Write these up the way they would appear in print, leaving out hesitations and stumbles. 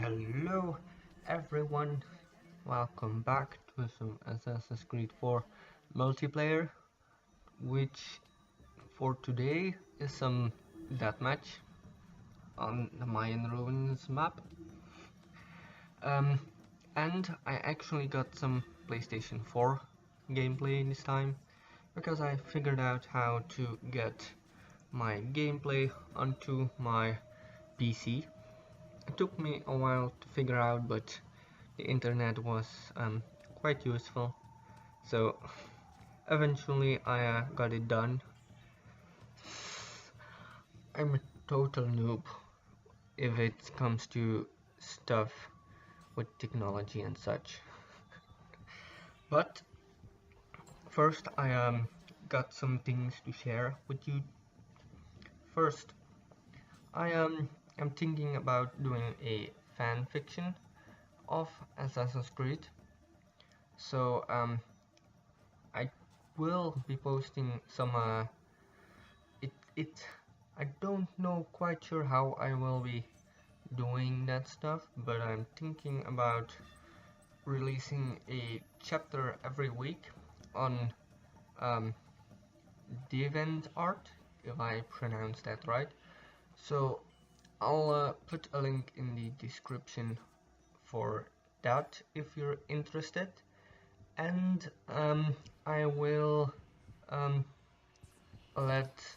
Hello everyone, welcome back to some Assassin's Creed 4 multiplayer, which for today is some deathmatch on the Mayan Ruins map. And I actually got some PlayStation 4 gameplay this time, because I figured out how to get my gameplay onto my PC. It took me a while to figure out, but the internet was quite useful, so eventually I got it done. I'm a total noob if it comes to stuff with technology and such. But first I got some things to share with you. First, I am thinking about doing a fan fiction of Assassin's Creed. So I will be posting some I don't know quite sure how I will be doing that stuff, but I'm thinking about releasing a chapter every week on Devent art, if I pronounce that right. So I'll put a link in the description for that if you're interested, and I will let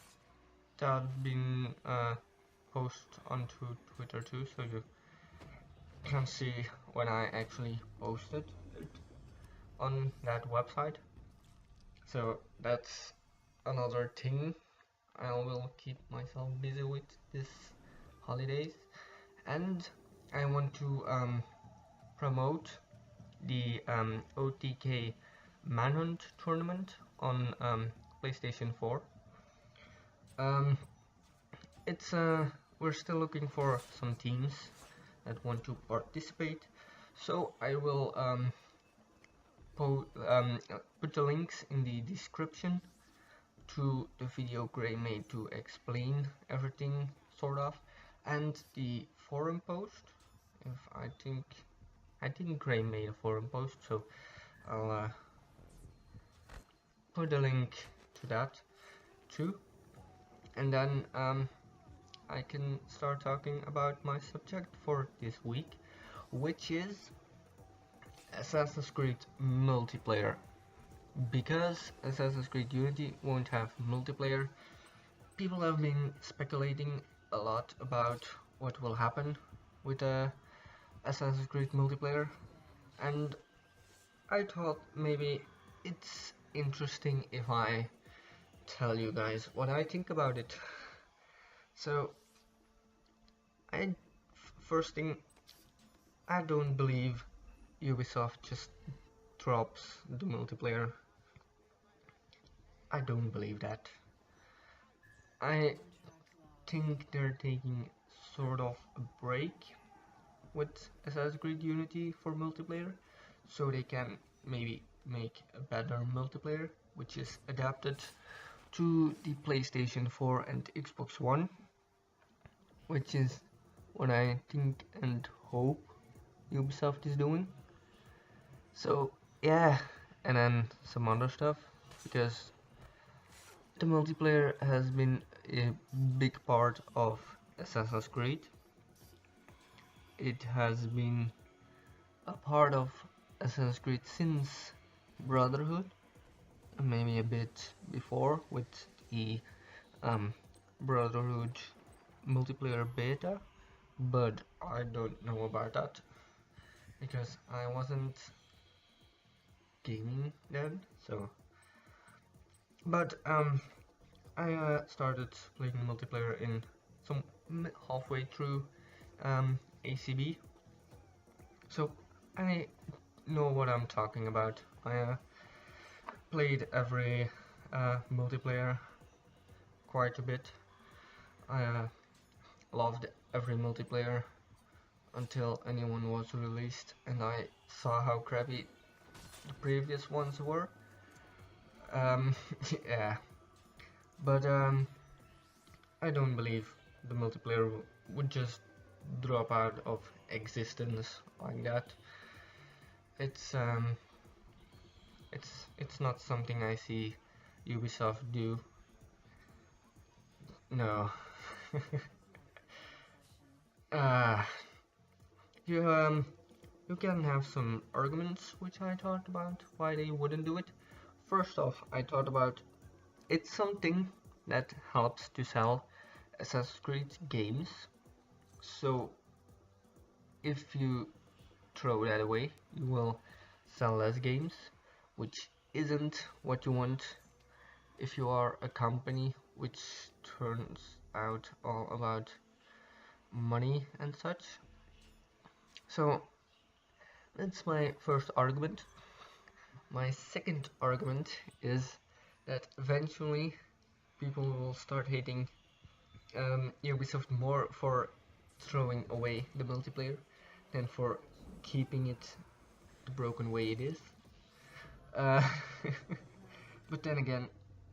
that been post onto Twitter too, so you can see when I actually posted it on that website. So that's another thing I will keep myself busy with this holidays. And I want to promote the OTK Manhunt tournament on PlayStation 4. It's we're still looking for some teams that want to participate, so I will put the links in the description to the video Gray made to explain everything, sort of, and the forum post. If I think Gray made a forum post, so I'll put a link to that too, and then I can start talking about my subject for this week, which is Assassin's Creed multiplayer. Because Assassin's Creed Unity won't have multiplayer, people have been speculating a lot about what will happen with Assassin's Creed multiplayer, and I thought maybe it's interesting if I tell you guys what I think about it. So first thing, I don't believe Ubisoft just drops the multiplayer. I don't believe that. I think they're taking sort of a break with Assassin's Creed Unity for multiplayer, so they can maybe make a better multiplayer which is adapted to the PlayStation 4 and Xbox One, which is what I think and hope Ubisoft is doing. So yeah, and then some other stuff, because the multiplayer has been a big part of Assassin's Creed. It has been a part of Assassin's Creed since Brotherhood, maybe a bit before with the Brotherhood multiplayer beta, but I don't know about that because I wasn't gaming then. So, but I started playing multiplayer in some halfway through ACB, so I know what I'm talking about. I played every multiplayer quite a bit. I loved every multiplayer until a new one was released, and I saw how crappy the previous ones were. Yeah, but I don't believe the multiplayer would just drop out of existence like that. It's it's not something I see Ubisoft do. No. uh, you you can have some arguments which I thought about why they wouldn't do it. First off, I thought about it's something that helps to sell Assassin's Creed games. So if you throw that away, you will sell less games, which isn't what you want if you are a company which turns out all about money and such. So that's my first argument. My second argument is that eventually people will start hating Ubisoft more for throwing away the multiplayer than for keeping it the broken way it is. Uh, but then again,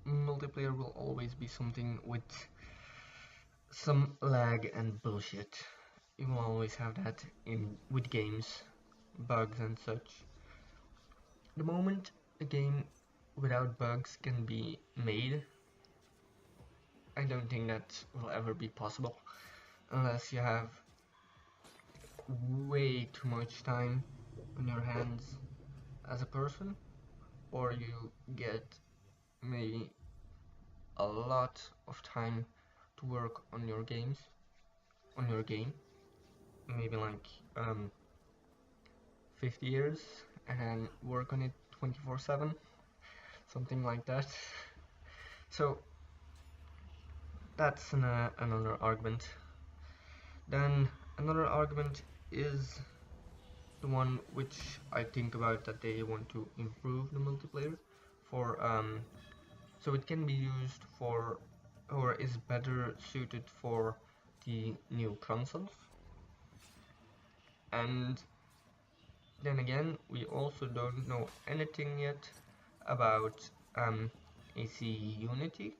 multiplayer will always be something with some lag and bullshit. You will always have that in with games, bugs and such. The moment a game without bugs can be made, I don't think that will ever be possible unless you have way too much time on your hands as a person, or you get maybe a lot of time to work on your game, maybe like 50 years, and work on it 24/7, something like that. So that's another argument. Then another argument is the one which I think about, that they want to improve the multiplayer for so it can be used for, or is better suited for, the new consoles. And then again, we also don't know anything yet about AC Unity,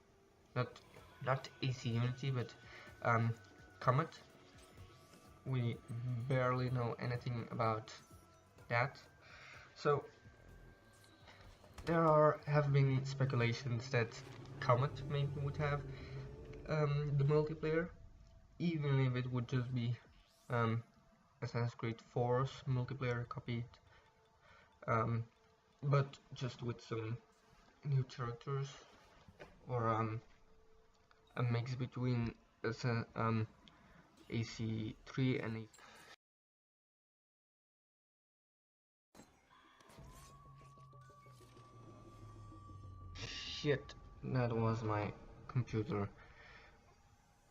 not AC Unity, but Comet. We barely know anything about that. So there have been speculations that Comet maybe would have the multiplayer, even if it would just be Assassin's Creed 4's multiplayer copied, but just with some new characters, or a mix between AC3 and Shit, that was my computer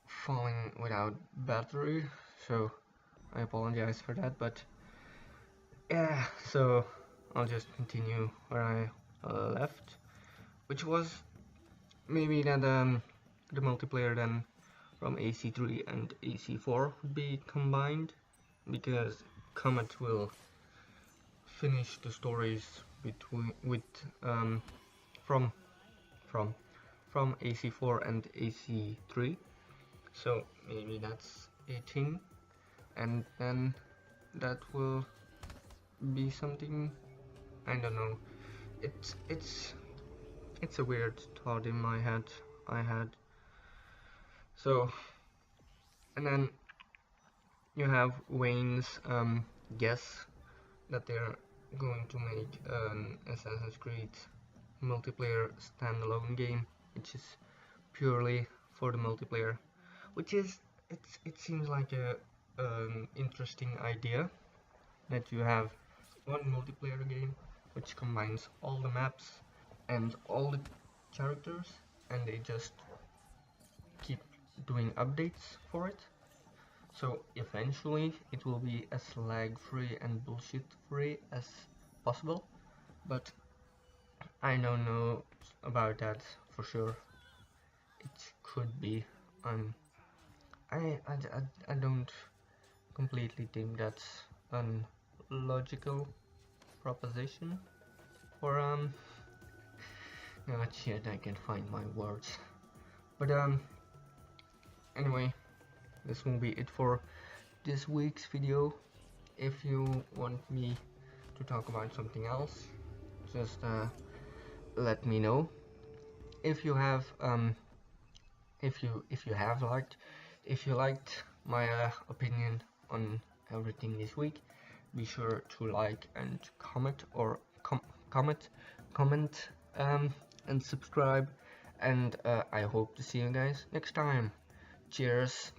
falling without battery, so I apologize for that, but yeah, so I'll just continue where I left, which was maybe that the multiplayer then from AC3 and AC4 would be combined, because Comet will finish the stories from from AC4 and AC3, so maybe that's a thing, and then that will be something, I don't know. It's a weird thought in my head I had. So, and then you have Wayne's guess that they're going to make an Assassin's Creed multiplayer standalone game, which is purely for the multiplayer, which is it seems like a interesting idea, that you have one multiplayer game which combines all the maps and all the characters, and they just keep doing updates for it. So eventually it will be as lag free and bullshit free as possible, but I don't know about that for sure. It could be. I don't completely think that's an logical proposition. Or not yet. I can find my words. But anyway, this will be it for this week's video. if you want me to talk about something else, just let me know. If you have if you liked my opinion on everything this week, be sure to like and comment, or comment and subscribe, and I hope to see you guys next time. Cheers.